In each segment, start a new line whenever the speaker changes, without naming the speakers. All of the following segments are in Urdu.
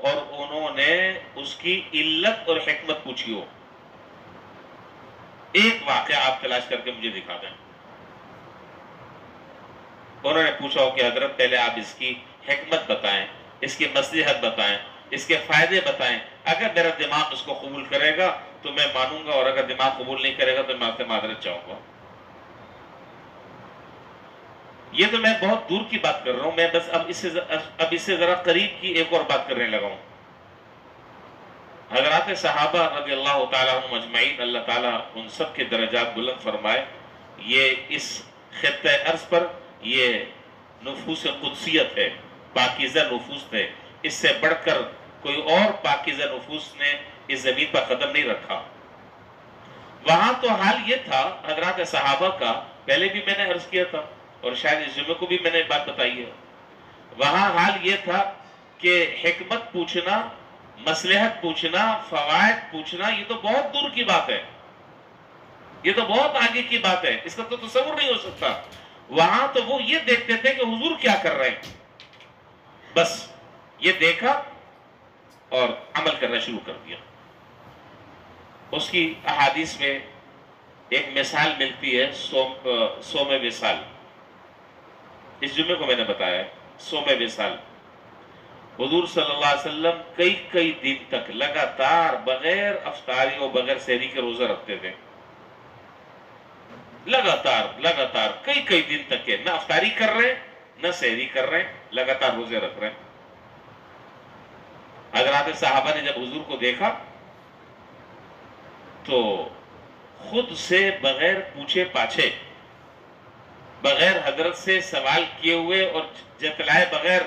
اور انہوں نے اس کی علت اور حکمت پوچھی ہو. ایک واقعہ آپ تلاش کر کے مجھے دکھا دیں. انہوں نے پوچھا ہو کہ حضرت پہلے آپ اس کی حکمت بتائیں، اس کی مصلحت بتائیں، اس کے فائدے بتائیں. اگر میرا دماغ اس کو قبول کرے گا تو میں مانوں گا، اور اگر دماغ قبول نہیں کرے گا تو میں آپ سے معذرت چاہوں گا. یہ تو میں بہت دور کی بات کر رہا ہوں، میں بس اب اس سے ذرا قریب کی ایک اور بات کرنے لگا ہوں. حضرات صحابہ رضی اللہ تعالیٰ عنہم اجمعین، اللہ تعالیٰ ان سب کے درجات بلند فرمائے. یہ اس خطہ ارض پر یہ نفوس قدسیت ہے، پاکیزہ نفوس ہے. اس سے بڑھ کر کوئی اور پاکیزہ نفوس نے اس زمین پر قدم نہیں رکھا. وہاں تو حال یہ تھا حضرات صحابہ کا، پہلے بھی میں نے عرض کیا تھا اور شاید اس جمعے کو بھی میں نے بات بتائی ہے. وہاں حال یہ تھا کہ حکمت پوچھنا، مصلحت پوچھنا، فوائد پوچھنا، یہ تو بہت دور کی بات ہے، یہ تو بہت آگے کی بات ہے، اس کا تو تصور نہیں ہو سکتا. وہاں تو وہ یہ دیکھتے تھے کہ حضور کیا کر رہے ہیں، بس یہ دیکھا اور عمل کرنا شروع کر دیا. اس کی احادیث میں ایک مثال ملتی ہے، سوم وصال. اس جمعے کو میں نے بتایا ہے، سوم وصال. حضور صلی اللہ علیہ وسلم کئی دن تک لگاتار بغیر افطاری اور بغیر سحری کے روزہ رکھتے تھے. لگاتار کئی دن تک کے، نہ افطاری کر رہے نہ سحری کر رہے، لگاتار روزے رکھ رہے. حضرات صحابہ نے جب حضور کو دیکھا تو خود سے بغیر پوچھے پاچھے، بغیر حضرت سے سوال کیے ہوئے اور جتلائے بغیر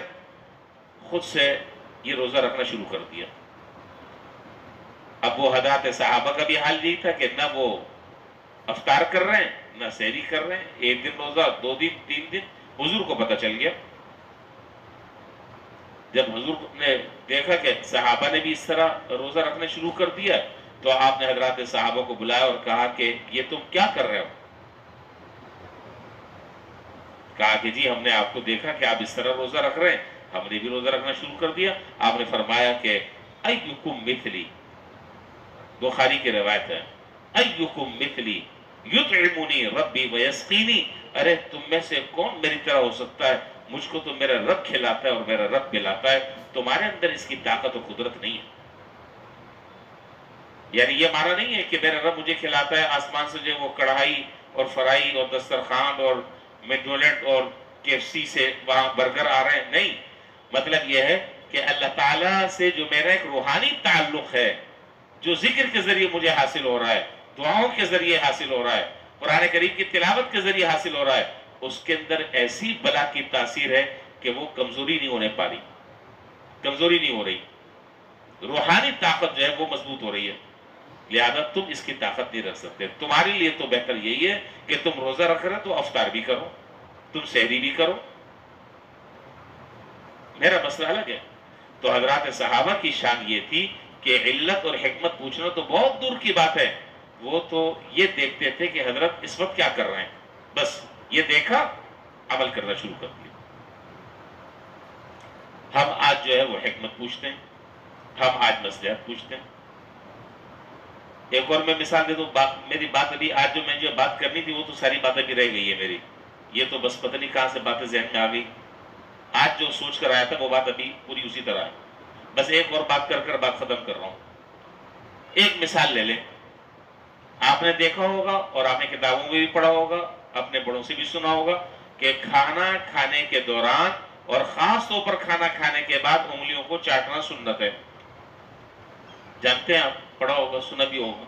خود سے یہ روزہ رکھنا شروع کر دیا. اب وہ حضرات صحابہ کا بھی حال یہی تھا کہ نہ وہ افطار کر رہے ہیں نہ سحری کر رہے ہیں. ایک دن روزہ، 2 دن، 3 دن. حضور کو پتہ چل گیا. جب حضور نے دیکھا کہ صحابہ نے بھی اس طرح روزہ رکھنا شروع کر دیا تو آپ نے حضرات صحابہ کو بلایا اور کہا کہ یہ تم کیا کر رہے ہو؟ کہا کہ جی ہم نے آپ کو دیکھا کہ آپ اس طرح روزہ رکھ رہے ہیں، ہم نے بھی روزہ رکھنا شروع کر دیا. آپ نے فرمایا کہ ایکم مثلی، بخاری کی روایت ہے، ایکم مثلی یطعمنی ربی ویسقینی. ارے تم میں سے کون میری طرح ہو سکتا ہے؟ مجھ کو تو میرا رب کھلاتا ہے اور میرا رب پلاتا ہے، تمہارے اندر اس کی طاقت و قدرت نہیں ہے. یعنی یہ معنی نہیں ہے کہ میرا رب مجھے کھلاتا ہے آسمان سے جو وہ کڑھائی اور فرائی اور دسترخوان اور میکڈونلڈ اور KFC سے وہاں برگر آ رہے ہیں. نہیں، مطلب یہ ہے کہ اللہ تعالیٰ سے جو میرا ایک روحانی تعلق ہے، جو ذکر کے ذریعے مجھے حاصل ہو رہا ہے، دعاؤں کے ذریعے حاصل ہو رہا ہے، قرآن کریم کی تلاوت کے ذریعے حاصل ہو رہا ہے، اس کے اندر ایسی بلا کی تاثیر ہے کہ وہ کمزوری نہیں ہونے پا رہی، کمزوری نہیں ہو رہی. روحانی طاقت جو ہے وہ مضبوط ہو رہی ہے. لہذا تم اس کی طاقت نہیں رکھ سکتے. تمہارے لیے تو بہتر یہی ہے کہ تم روزہ رکھ رہے تو افطار بھی کرو، تم سحری بھی کرو. میرا مسئلہ الگ ہے. تو حضرات صحابہ کی شان یہ تھی کہ علت اور حکمت پوچھنا تو بہت دور کی بات ہے. وہ تو یہ دیکھتے تھے کہ حضرت اس وقت کیا کر رہے ہیں، بس یہ دیکھا، عمل کرنا شروع کر دیا. ہم آج جو ہے وہ حکمت پوچھتے ہیں، ہم آج مصلحت پوچھتے ہیں. ایک اور میں مثال دے دوں. میری بات ابھی آج جو میں جو بات کرنی تھی وہ تو ساری باتیں بھی رہ گئی ہے میری. یہ تو بس پتہ نہیں کہاں سے باتیں ذہن میں آ گئی. آج جو سوچ کر آیا تھا وہ بات ابھی پوری اسی طرح ہے. بس ایک اور بات کر بات ختم کر رہا ہوں. ایک مثال لے لیں. آپ نے دیکھا ہوگا اور آپ نے کتابوں میں بھی پڑھا ہوگا، اپنے بڑوں سے بھی سنا ہوگا کہ کھانا کھانے کے دوران اور خاص طور پر کھانا کھانے کے بعد انگلیوں کو چاٹنا سنت ہے. جانتے ہیں آپ، پڑھا ہوگا، سنا بھی ہوگا.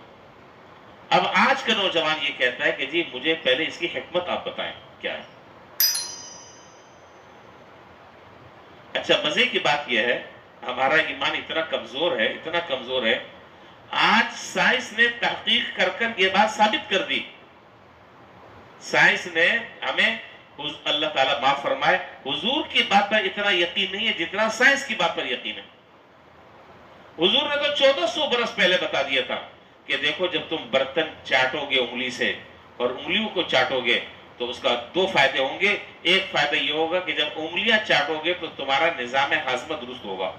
اب آج کا نوجوان یہ کہتا ہے کہ جی مجھے پہلے اس کی حکمت آپ بتائیں کیا ہے. اچھا، مزے کی بات یہ ہے ہمارا ایمان اتنا کمزور ہے، اتنا کمزور ہے. آج سائنس نے تحقیق کر یہ بات ثابت کر دی. سائنس نے ہمیں، اللہ تعالیٰ معاف فرمائے، حضور کی بات پر اتنا یقین نہیں ہے جتنا سائنس کی بات پر یقین ہے. حضور نے تو 1400 برس پہلے بتا دیا تھا کہ دیکھو جب تم برتن چاٹو گے انگلی سے اور انگلیوں کو چاٹو گے تو اس کا 2 فائدے ہوں گے. ایک فائدہ یہ ہوگا کہ جب انگلیاں چاٹو گے تو تمہارا نظام ہاضمہ درست ہوگا.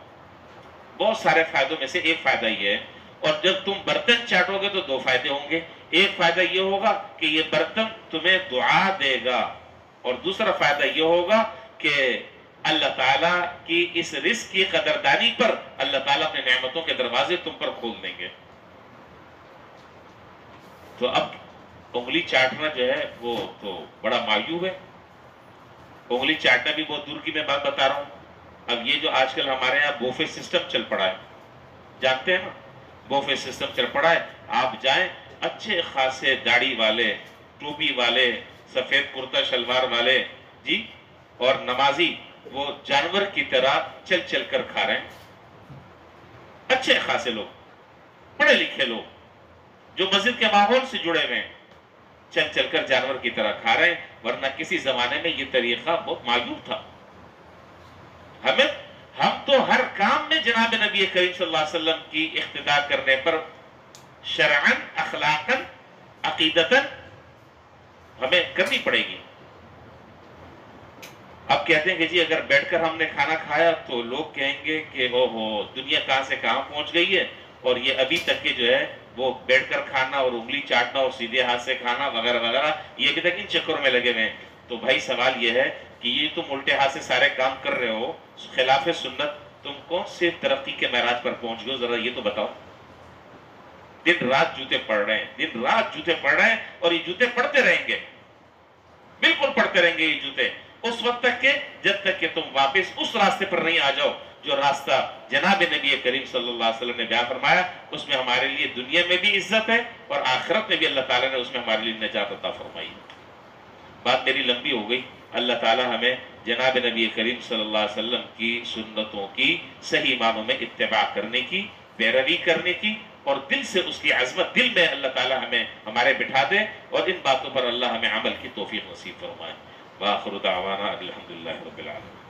بہت سارے فائدوں میں سے ایک فائدہ یہ ہے. اور جب تم برتن چاٹو گے تو دو فائدے ہوں گے. ایک فائدہ یہ ہوگا کہ یہ برتن تمہیں دعا دے گا، اور دوسرا فائدہ یہ ہوگا کہ اللہ تعالیٰ کی اس رزق کی قدردانی پر اللہ تعالیٰ اپنے نعمتوں کے دروازے تم پر کھول دیں گے. تو اب انگلی چاٹنا جو ہے وہ تو بڑا معیوب ہے. انگلی چاٹنا بھی بہت دور کی میں بات بتا رہا ہوں. اب یہ جو آج کل ہمارے یہاں بوفے سسٹم چل پڑا ہے، جانتے ہیں نا بوفے سسٹم چل پڑا ہے. آپ جائیں، اچھے خاصے داڑھی والے، ٹوپی والے، سفید کرتا شلوار والے جی، اور نمازی وہ جانور کی طرح چل چل کر کھا رہے ہیں. اچھے خاصے لوگ، پڑھے لکھے لوگ جو مسجد کے ماحول سے جڑے ہوئے ہیں، چل چل کر جانور کی طرح کھا رہے ہیں. ورنہ کسی زمانے میں یہ طریقہ بہت معیوب تھا. ہم تو ہر کام میں جناب نبی کریم صلی اللہ علیہ وسلم کی اقتداء کرنے پر شرعاً، اخلاقاً، عقیدتاً ہمیں کرنی پڑے گی. اب کہتے ہیں کہ جی اگر بیٹھ کر ہم نے کھانا کھایا تو لوگ کہیں گے کہ او ہو دنیا کہاں سے کہاں پہنچ گئی ہے، اور یہ ابھی تک کے جو ہے وہ بیٹھ کر کھانا اور انگلی چاٹنا اور سیدھے ہاتھ سے کھانا وغیرہ وغیرہ، یہ ابھی تک ان چکروں میں لگے ہوئے ہیں. تو بھائی سوال یہ ہے کہ یہ تم الٹے ہاتھ سے سارے کام کر رہے ہو خلاف سنت، تم کون سے ترقی کے معراج پر پہنچ گئے، ذرا یہ تو بتاؤ. دن رات جوتے پڑ رہے ہیں، دن رات جوتے پڑ رہے ہیں، اور یہ جوتے پڑتے رہیں گے، بالکل پڑتے رہیں گے یہ جوتے اس وقت تک کہ جب تک کہ تم واپس اس راستے پر نہیں آ جاؤ جو راستہ جناب نبی کریم صلی اللہ علیہ وسلم نے بیان فرمایا. اس میں ہمارے لیے دنیا میں بھی عزت ہے اور آخرت میں بھی اللہ تعالیٰ نے اس میں ہمارے لیے نجات عطا فرمائی. بات میری لمبی ہو گئی. اللہ تعالیٰ ہمیں جناب نبی کریم صلی اللہ علیہ وسلم کی سنتوں کی صحیح معنوں میں اتباع کرنے کی، پیروی کرنے کی، اور دل سے اس کی عظمت دل میں اللہ تعالیٰ ہمیں ہمارے بٹھا دے، اور ان باتوں پر اللہ ہمیں عمل کی توفیق نصیب فرمائے. وآخر دعوانا الحمدللہ رب العالمین.